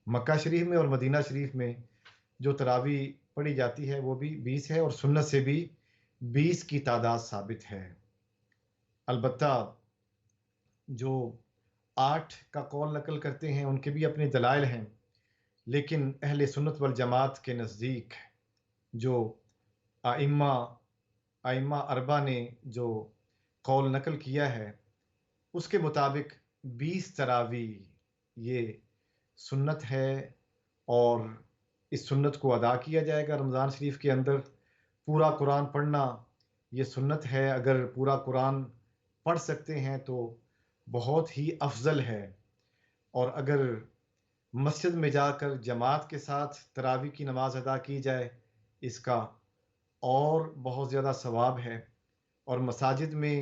مکہ شریف میں اور مدینہ شریف میں جو تراویح پڑھی جاتی ہے وہ بھی 20 ہے، اور سنت سے بھی 20 کی تعداد ثابت ہے۔ البتہ جو 8 کا قول نقل کرتے ہیں ان کے بھی اپنے دلائل ہیں، لیکن اہل سنت والجماعت کے نزدیک جو ائمہ اربع نے جو قول نقل کیا ہے اس کے مطابق 20 تراویح یہ سنت ہے، اور اس سنت کو ادا کیا جائے گا رمضان شریف کے اندر۔ پورا قرآن پڑھنا یہ سنت ہے، اگر پورا قرآن پڑھ سکتے ہیں تو بہت ہی افضل ہے، اور اگر مسجد میں جا کر جماعت کے ساتھ تراویح کی نماز ادا کی جائے اس کا اور بہت زیادہ ثواب ہے۔ اور مساجد میں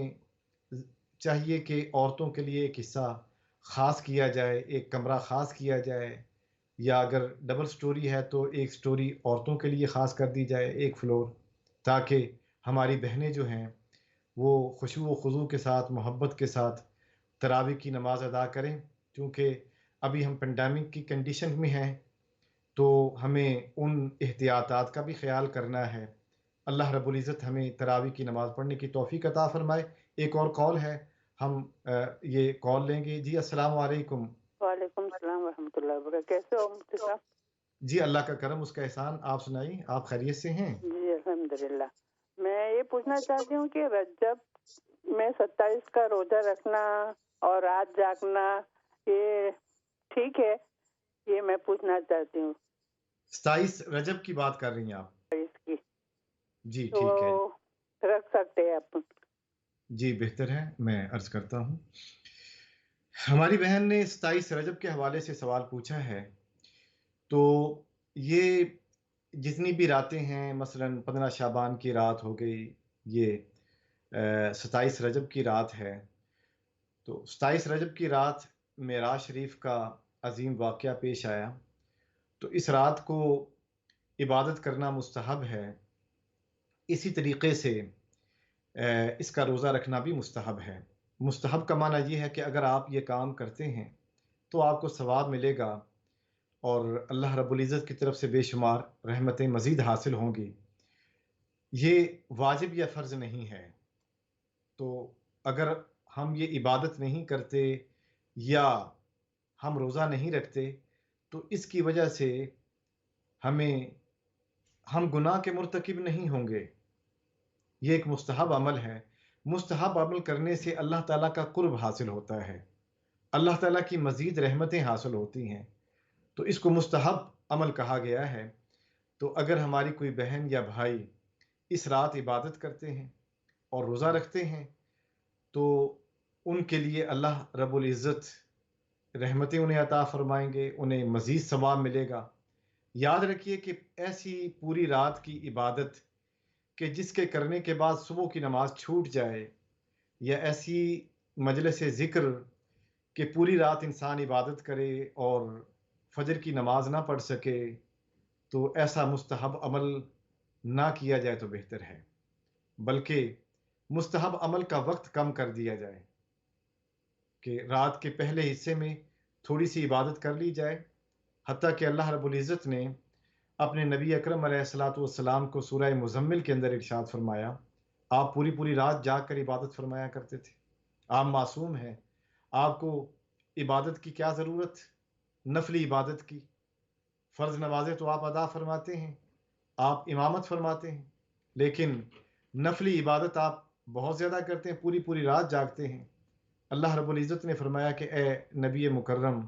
چاہیے کہ عورتوں کے لیے ایک حصہ خاص کیا جائے، ایک کمرہ خاص کیا جائے، یا اگر ڈبل سٹوری ہے تو ایک سٹوری عورتوں کے لیے خاص کر دی جائے، ایک فلور، تاکہ ہماری بہنیں جو ہیں وہ خشوع و خضوع کے ساتھ، محبت کے ساتھ تراویح کی نماز ادا کریں۔ کیونکہ ابھی ہم پینڈیمک کی کنڈیشن میں ہیں تو ہمیں ان احتیاطات کا بھی خیال کرنا ہے۔ اللہ رب العزت ہمیں تراویح کی نماز پڑھنے کی توفیق عطا فرمائے۔ ایک اور کال ہے، ہم یہ کال لیں گے۔ جی السلام علیکم۔ وعلیکم السلام ورحمۃ اللہ وبرکاتہ۔ کیسے ہو مفتی صاحب؟ جی اللہ کا کرم، اس کا احسان۔ آپ سنائیے، آپ خیریت سے ہیں؟ جی الحمدللہ۔ میں یہ پوچھنا چاہتی ہوں کہ رجب میں 27 کا روزہ رکھنا اور رات جاگنا یہ ٹھیک ہے؟ یہ میں پوچھنا چاہتی ہوں۔ 27 رجب کی بات کر رہی ہیں آپ؟ اس کی جی تو ٹھیک ہے، رکھ سکتے ہیں اپن؟ جی بہتر ہے، میں عرض کرتا ہوں۔ ہماری بہن نے 27 رجب کے حوالے سے سوال پوچھا ہے، تو یہ جتنی بھی راتیں ہیں، مثلا 15 شعبان کی رات ہو گئی، یہ 27 رجب کی رات ہے۔ تو 27 رجب کی رات معراج شریف کا عظیم واقعہ پیش آیا، تو اس رات کو عبادت کرنا مستحب ہے۔ اسی طریقے سے اس کا روزہ رکھنا بھی مستحب ہے۔ مستحب کا معنی یہ ہے کہ اگر آپ یہ کام کرتے ہیں تو آپ کو ثواب ملے گا، اور اللہ رب العزت کی طرف سے بے شمار رحمتیں مزید حاصل ہوں گی۔ یہ واجب یا فرض نہیں ہے، تو اگر ہم یہ عبادت نہیں کرتے یا ہم روزہ نہیں رکھتے تو اس کی وجہ سے ہم گناہ کے مرتکب نہیں ہوں گے۔ یہ ایک مستحب عمل ہے۔ مستحب عمل کرنے سے اللہ تعالیٰ کا قرب حاصل ہوتا ہے، اللہ تعالیٰ کی مزید رحمتیں حاصل ہوتی ہیں، تو اس کو مستحب عمل کہا گیا ہے۔ تو اگر ہماری کوئی بہن یا بھائی اس رات عبادت کرتے ہیں اور روزہ رکھتے ہیں تو ان کے لیے اللہ رب العزت رحمتیں انہیں عطا فرمائیں گے، انہیں مزید ثواب ملے گا۔ یاد رکھیے کہ ایسی پوری رات کی عبادت کہ جس کے کرنے کے بعد صبح کی نماز چھوٹ جائے، یا ایسی مجلس ذکر کہ پوری رات انسان عبادت کرے اور فجر کی نماز نہ پڑھ سکے، تو ایسا مستحب عمل نہ کیا جائے تو بہتر ہے، بلکہ مستحب عمل کا وقت کم کر دیا جائے کہ رات کے پہلے حصے میں تھوڑی سی عبادت کر لی جائے۔ حتیٰ کہ اللہ رب العزت نے اپنے نبی اکرم علیہ الصلاۃ والسلام کو سورہ مزمل کے اندر ارشاد فرمایا، آپ پوری رات جاگ کر عبادت فرمایا کرتے تھے، آپ معصوم ہیں، آپ کو عبادت کی کیا ضرورت، نفلی عبادت کی؟ فرض نمازیں تو آپ ادا فرماتے ہیں، آپ امامت فرماتے ہیں، لیکن نفلی عبادت آپ بہت زیادہ کرتے ہیں، پوری رات جاگتے ہیں۔ اللہ رب العزت نے فرمایا کہ اے نبی مکرم،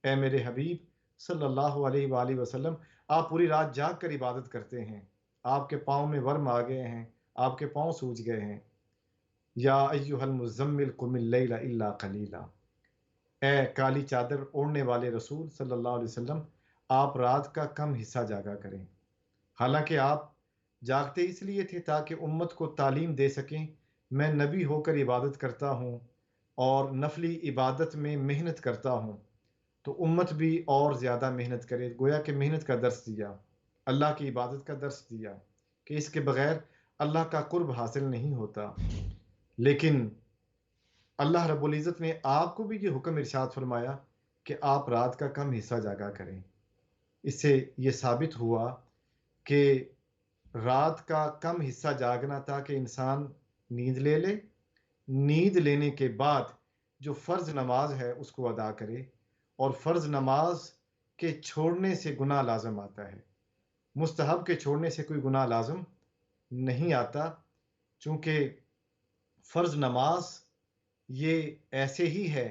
اے میرے حبیب صلی اللہ علیہ وآلہ وسلم، آپ پوری رات جاگ کر عبادت کرتے ہیں، آپ کے پاؤں میں ورم آ گئے ہیں، آپ کے پاؤں سوج گئے ہیں۔ یا ایھا المزمل قم اللیل الا قلیلا، اے کالی چادر اوڑھنے والے رسول صلی اللہ علیہ وسلم، آپ رات کا کم حصہ جاگا کریں۔ حالانکہ آپ جاگتے اس لیے تھے تاکہ امت کو تعلیم دے سکیں میں نبی ہو کر عبادت کرتا ہوں اور نفلی عبادت میں محنت کرتا ہوں، تو امت بھی اور زیادہ محنت کرے۔ گویا کہ محنت کا درس دیا، اللہ کی عبادت کا درس دیا کہ اس کے بغیر اللہ کا قرب حاصل نہیں ہوتا۔ لیکن اللہ رب العزت نے آپ کو بھی یہ حکم ارشاد فرمایا کہ آپ رات کا کم حصہ جاگا کریں۔ اس سے یہ ثابت ہوا کہ رات کا کم حصہ جاگنا تاکہ انسان نیند لے لے، نیند لینے کے بعد جو فرض نماز ہے اس کو ادا کرے، اور فرض نماز کے چھوڑنے سے گناہ لازم آتا ہے، مستحب کے چھوڑنے سے کوئی گناہ لازم نہیں آتا، چونکہ فرض نماز یہ ایسے ہی ہے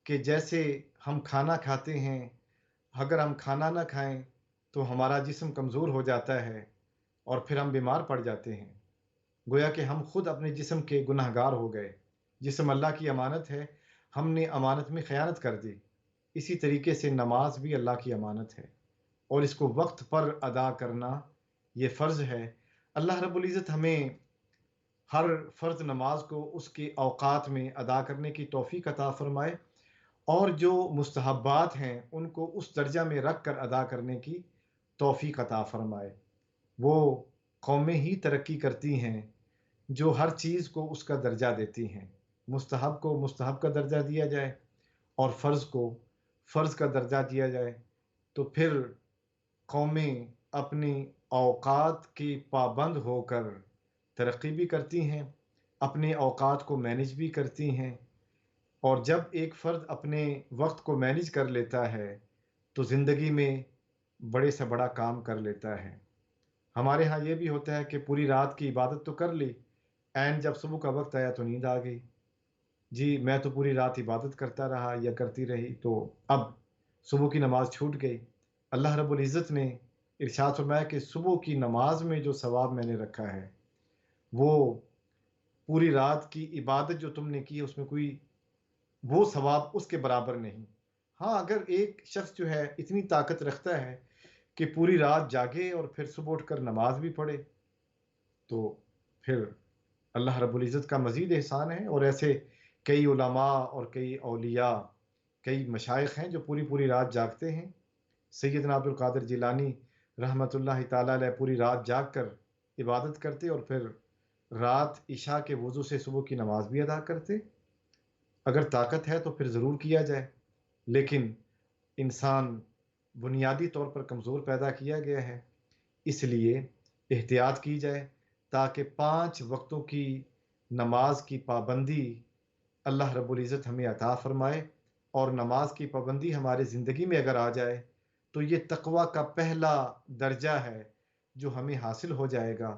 کہ جیسے ہم کھانا کھاتے ہیں، اگر ہم کھانا نہ کھائیں تو ہمارا جسم کمزور ہو جاتا ہے اور پھر ہم بیمار پڑ جاتے ہیں، گویا کہ ہم خود اپنے جسم کے گناہ گار ہو گئے، جسم اللہ کی امانت ہے، ہم نے امانت میں خیانت کر دی۔ اسی طریقے سے نماز بھی اللہ کی امانت ہے اور اس کو وقت پر ادا کرنا یہ فرض ہے۔ اللہ رب العزت ہمیں ہر فرض نماز کو اس کے اوقات میں ادا کرنے کی توفیق عطا فرمائے، اور جو مستحبات ہیں ان کو اس درجہ میں رکھ کر ادا کرنے کی توفیق عطا فرمائے۔ وہ قومیں ہی ترقی کرتی ہیں جو ہر چیز کو اس کا درجہ دیتی ہیں، مستحب کو مستحب کا درجہ دیا جائے اور فرض کو فرض کا درجہ دیا جائے، تو پھر قومیں اپنی اوقات کی پابند ہو کر ترقی بھی کرتی ہیں، اپنے اوقات کو مینج بھی کرتی ہیں، اور جب ایک فرد اپنے وقت کو مینج کر لیتا ہے تو زندگی میں بڑے سے بڑا کام کر لیتا ہے۔ ہمارے ہاں یہ بھی ہوتا ہے کہ پوری رات کی عبادت تو کر لی، عین جب صبح کا وقت آیا تو نیند آ گئی، جی میں تو پوری رات عبادت کرتا رہا یا کرتی رہی، تو اب صبح کی نماز چھوٹ گئی۔ اللہ رب العزت نے ارشاد فرمایا کہ صبح کی نماز میں جو ثواب میں نے رکھا ہے وہ پوری رات کی عبادت جو تم نے کی ہے اس میں کوئی وہ ثواب اس کے برابر نہیں۔ ہاں اگر ایک شخص جو ہے اتنی طاقت رکھتا ہے کہ پوری رات جاگے اور پھر صبح اٹھ کر نماز بھی پڑھے تو پھر اللہ رب العزت کا مزید احسان ہے، اور ایسے کئی علماء اور کئی اولیاء، کئی مشائخ ہیں جو پوری پوری رات جاگتے ہیں۔ سیدنا عبد القادر جیلانی رحمۃ اللہ تعالیٰ علیہ پوری رات جاگ کر عبادت کرتے اور پھر رات عشاء کے وضو سے صبح کی نماز بھی ادا کرتے۔ اگر طاقت ہے تو پھر ضرور کیا جائے، لیکن انسان بنیادی طور پر کمزور پیدا کیا گیا ہے، اس لیے احتیاط کی جائے تاکہ 5 وقتوں کی نماز کی پابندی اللہ رب العزت ہمیں عطا فرمائے، اور نماز کی پابندی ہمارے زندگی میں اگر آ جائے تو یہ تقوی کا پہلا درجہ ہے جو ہمیں حاصل ہو جائے گا،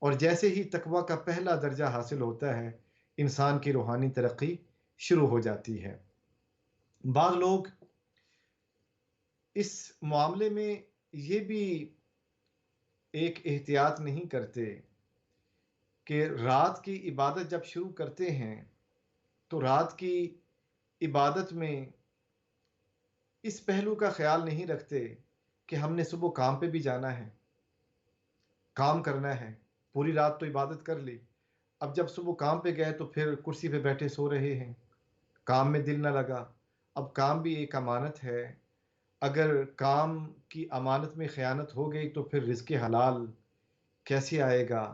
اور جیسے ہی تقوی کا پہلا درجہ حاصل ہوتا ہے انسان کی روحانی ترقی شروع ہو جاتی ہے۔ بعض لوگ اس معاملے میں یہ بھی ایک احتیاط نہیں کرتے کہ رات کی عبادت جب شروع کرتے ہیں تو رات کی عبادت میں اس پہلو کا خیال نہیں رکھتے کہ ہم نے صبح کام پہ بھی جانا ہے، کام کرنا ہے، پوری رات تو عبادت کر لی، اب جب صبح کام پہ گئے تو پھر کرسی پہ بیٹھے سو رہے ہیں، کام میں دل نہ لگا۔ اب کام بھی ایک امانت ہے، اگر کام کی امانت میں خیانت ہو گئی تو پھر رزق حلال کیسے آئے گا؟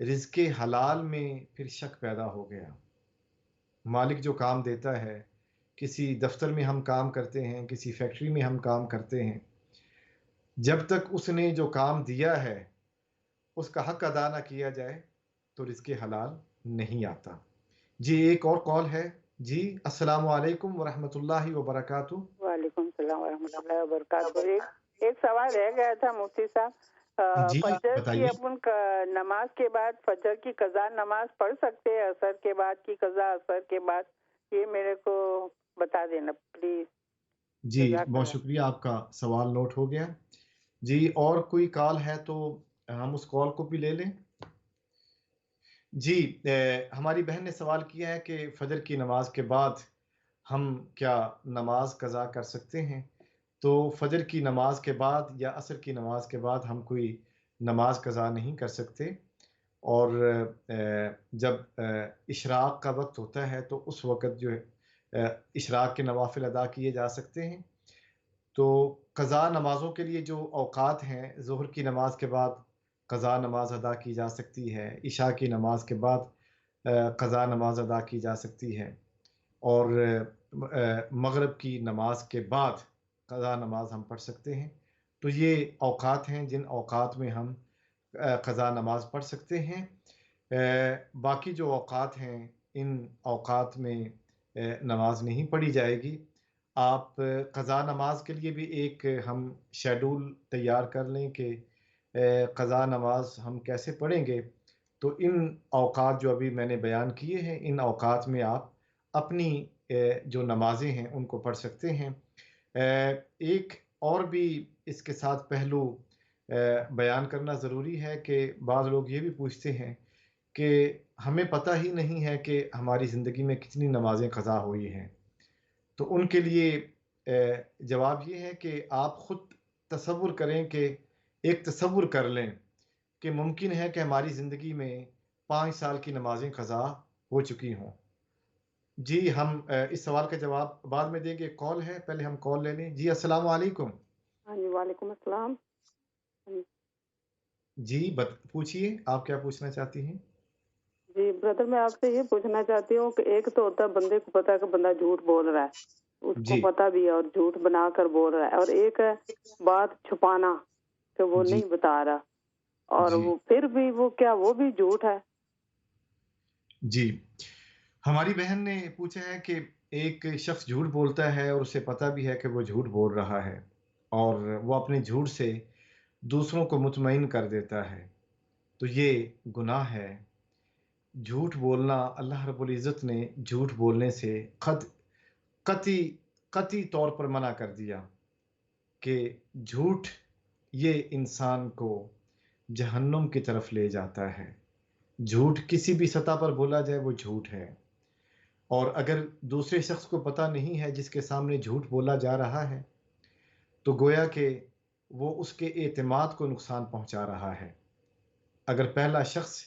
رزق حلال میں پھر شک پیدا ہو گیا۔ مالک جو کام دیتا ہے، کسی دفتر میں ہم کام کرتے ہیں، کسی فیکٹری میں ہم کام کرتے ہیں، جب تک اس نے جو کام دیا ہے اس کا حق ادا نہ کیا جائے تو رزق حلال نہیں آتا۔ جی ایک اور کال ہے۔ جی السلام علیکم ورحمۃ اللہ وبرکاتہ۔ وعلیکم السلام ورحمۃ اللہ وبرکاتہ۔ ایک سوال رہ گیا تھا مفتی صاحب، جی فجر کی بتائیے۔ اپن نماز کے بعد فجر کی قضا نماز پڑھ سکتے ہیں؟ عصر کے بعد کی قضا عصر کے بعد، یہ میرے کو بتا دینا پلیز۔ جی جزاک بہت اللہ۔ شکریہ، آپ کا سوال نوٹ ہو گیا۔ جی اور کوئی کال ہے تو ہم اس کال کو بھی لے لیں۔ جی ہماری بہن نے سوال کیا ہے کہ فجر کی نماز کے بعد ہم کیا نماز قضا کر سکتے ہیں؟ تو فجر کی نماز کے بعد یا عصر کی نماز کے بعد ہم کوئی نماز قضا نہیں کر سکتے، اور جب اشراق کا وقت ہوتا ہے تو اس وقت جو ہے اشراق کے نوافل ادا کیے جا سکتے ہیں۔ تو قضا نمازوں کے لیے جو اوقات ہیں، ظہر کی نماز کے بعد قضا نماز ادا کی جا سکتی ہے، عشاء کی نماز کے بعد قضا نماز ادا کی جا سکتی ہے، اور مغرب کی نماز کے بعد قضا نماز ہم پڑھ سکتے ہیں۔ تو یہ اوقات ہیں جن اوقات میں ہم قضا نماز پڑھ سکتے ہیں۔ باقی جو اوقات ہیں ان اوقات میں نماز نہیں پڑھی جائے گی۔ آپ قضا نماز کے لیے بھی ایک ہم شیڈول تیار کر لیں کہ قضا نماز ہم کیسے پڑھیں گے. تو ان اوقات جو ابھی میں نے بیان کیے ہیں، ان اوقات میں آپ اپنی جو نمازیں ہیں ان کو پڑھ سکتے ہیں. ایک اور بھی اس کے ساتھ پہلو بیان کرنا ضروری ہے کہ بعض لوگ یہ بھی پوچھتے ہیں کہ ہمیں پتہ ہی نہیں ہے کہ ہماری زندگی میں کتنی نمازیں قضا ہوئی ہیں. تو ان کے لیے جواب یہ ہے کہ آپ خود تصور کریں کہ ایک تصور کر لیں کہ ممکن ہے کہ ہماری زندگی میں 5 سال کی نمازیں قضا ہو چکی ہوں. جی ہم اس سوال کا جواب بعد میں دیں گے. کال ہے، پہلے ہم کال لے لیں. جی السلام علیکم. ہاں جی، وعلیکم السلام. جی پوچھیے، آپ کیا پوچھنا چاہتی ہیں؟ جی بردر، میں آپ سے یہ پوچھنا چاہتی ہوں کہ ایک تو ہوتا ہے بندے کو پتا ہے کہ بندہ جھوٹ بول رہا ہے، اس کو جی پتا بھی ہے اور جھوٹ بنا کر بول رہا ہے، اور ایک ہے بات چھپانا کہ وہ جی نہیں بتا رہا، اور جی وہ پھر بھی وہ کیا وہ بھی جھوٹ ہے؟ جی ہماری بہن نے پوچھا ہے کہ ایک شخص جھوٹ بولتا ہے اور اسے پتہ بھی ہے کہ وہ جھوٹ بول رہا ہے، اور وہ اپنے جھوٹ سے دوسروں کو مطمئن کر دیتا ہے، تو یہ گناہ ہے. جھوٹ بولنا، اللہ رب العزت نے جھوٹ بولنے سے قطعی طور پر منع کر دیا کہ جھوٹ یہ انسان کو جہنم کی طرف لے جاتا ہے. جھوٹ کسی بھی سطح پر بولا جائے وہ جھوٹ ہے، اور اگر دوسرے شخص کو پتہ نہیں ہے جس کے سامنے جھوٹ بولا جا رہا ہے تو گویا کہ وہ اس کے اعتماد کو نقصان پہنچا رہا ہے. اگر پہلا شخص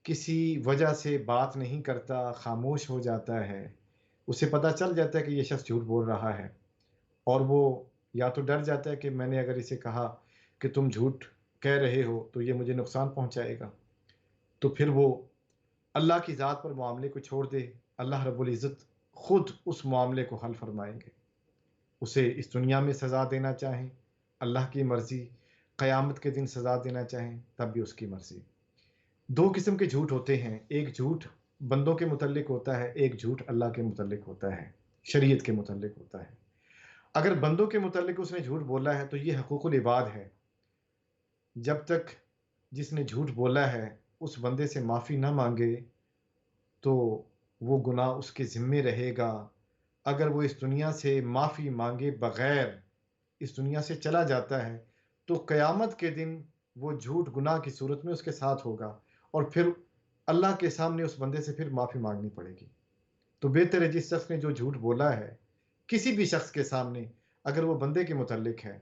کسی وجہ سے بات نہیں کرتا، خاموش ہو جاتا ہے، اسے پتہ چل جاتا ہے کہ یہ شخص جھوٹ بول رہا ہے، اور وہ یا تو ڈر جاتا ہے کہ میں نے اگر اسے کہا کہ تم جھوٹ کہہ رہے ہو تو یہ مجھے نقصان پہنچائے گا، تو پھر وہ اللہ کی ذات پر معاملے کو چھوڑ دے. اللہ رب العزت خود اس معاملے کو حل فرمائیں گے. اسے اس دنیا میں سزا دینا چاہیں اللہ کی مرضی، قیامت کے دن سزا دینا چاہیں تب بھی اس کی مرضی. 2 قسم کے جھوٹ ہوتے ہیں، ایک جھوٹ بندوں کے متعلق ہوتا ہے، ایک جھوٹ اللہ کے متعلق ہوتا ہے، شریعت کے متعلق ہوتا ہے. اگر بندوں کے متعلق اس نے جھوٹ بولا ہے تو یہ حقوق العباد ہے. جب تک جس نے جھوٹ بولا ہے اس بندے سے معافی نہ مانگے تو وہ گناہ اس کے ذمے رہے گا. اگر وہ اس دنیا سے معافی مانگے بغیر اس دنیا سے چلا جاتا ہے تو قیامت کے دن وہ جھوٹ گناہ کی صورت میں اس کے ساتھ ہوگا، اور پھر اللہ کے سامنے اس بندے سے پھر معافی مانگنی پڑے گی. تو بہتر ہے جس شخص نے جو جھوٹ بولا ہے کسی بھی شخص کے سامنے، اگر وہ بندے کے متعلق ہے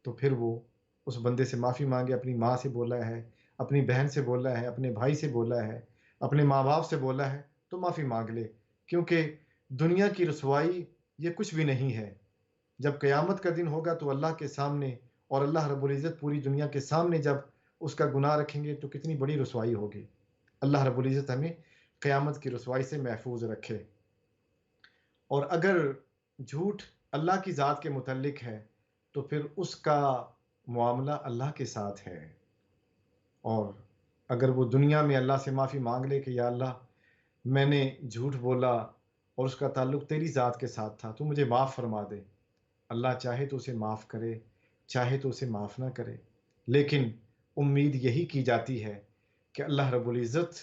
تو پھر وہ اس بندے سے معافی مانگے. اپنی ماں سے بولا ہے، اپنی بہن سے بولا ہے، اپنے بھائی سے بولا ہے، اپنے ماں باپ سے بولا ہے تو معافی مانگ لے، کیونکہ دنیا کی رسوائی یہ کچھ بھی نہیں ہے. جب قیامت کا دن ہوگا تو اللہ کے سامنے، اور اللہ رب العزت پوری دنیا کے سامنے جب اس کا گناہ رکھیں گے تو کتنی بڑی رسوائی ہوگی. اللہ رب العزت ہمیں قیامت کی رسوائی سے محفوظ رکھے. اور اگر جھوٹ اللہ کی ذات کے متعلق ہے تو پھر اس کا معاملہ اللہ کے ساتھ ہے، اور اگر وہ دنیا میں اللہ سے معافی مانگ لے کہ یا اللہ میں نے جھوٹ بولا اور اس کا تعلق تیری ذات کے ساتھ تھا، تو مجھے معاف فرما دے، اللہ چاہے تو اسے معاف کرے، چاہے تو اسے معاف نہ کرے. لیکن امید یہی کی جاتی ہے کہ اللہ رب العزت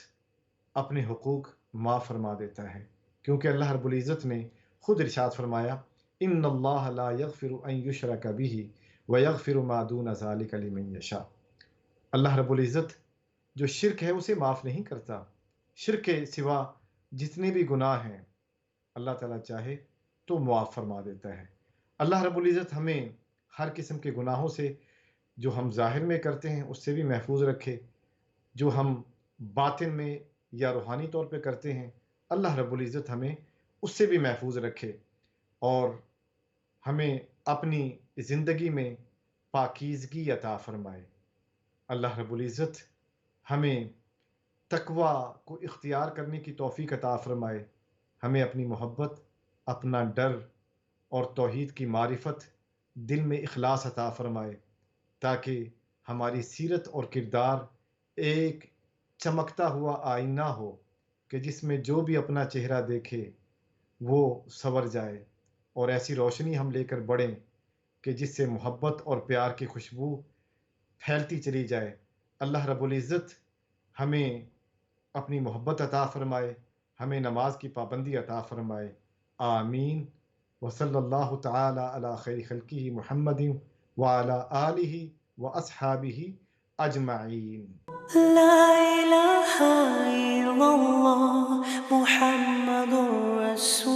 اپنے حقوق معاف فرما دیتا ہے، کیونکہ اللہ رب العزت نے خود ارشاد فرمایا ان اللہ لا یغفر ان یشرک بہ ویغفر ما دون ذلک لمن یشاء. اللہ رب العزت جو شرک ہے اسے معاف نہیں کرتا. شرک کے سوا جتنے بھی گناہ ہیں اللہ تعالیٰ چاہے تو معاف فرما دیتا ہے. اللہ رب العزت ہمیں ہر قسم کے گناہوں سے جو ہم ظاہر میں کرتے ہیں اس سے بھی محفوظ رکھے، جو ہم باطن میں یا روحانی طور پہ کرتے ہیں اللہ رب العزت ہمیں اس سے بھی محفوظ رکھے، اور ہمیں اپنی زندگی میں پاکیزگی عطا فرمائے. اللہ رب العزت ہمیں تقوی کو اختیار کرنے کی توفیق عطا فرمائے، ہمیں اپنی محبت، اپنا ڈر اور توحید کی معرفت دل میں اخلاص عطا فرمائے، تاکہ ہماری سیرت اور کردار ایک چمکتا ہوا آئینہ ہو کہ جس میں جو بھی اپنا چہرہ دیکھے وہ سنور جائے، اور ایسی روشنی ہم لے کر بڑھیں کہ جس سے محبت اور پیار کی خوشبو پھیلتی چلی جائے۔ اللہ رب العزت ہمیں اپنی محبت عطا فرمائے، ہمیں نماز کی پابندی عطا فرمائے، آمین۔ وصلی اللہ تعالی علی خیر خلقہ محمد وعلی آلہ واصحابہ اجمعین۔ لا إله إلا الله محمد رسول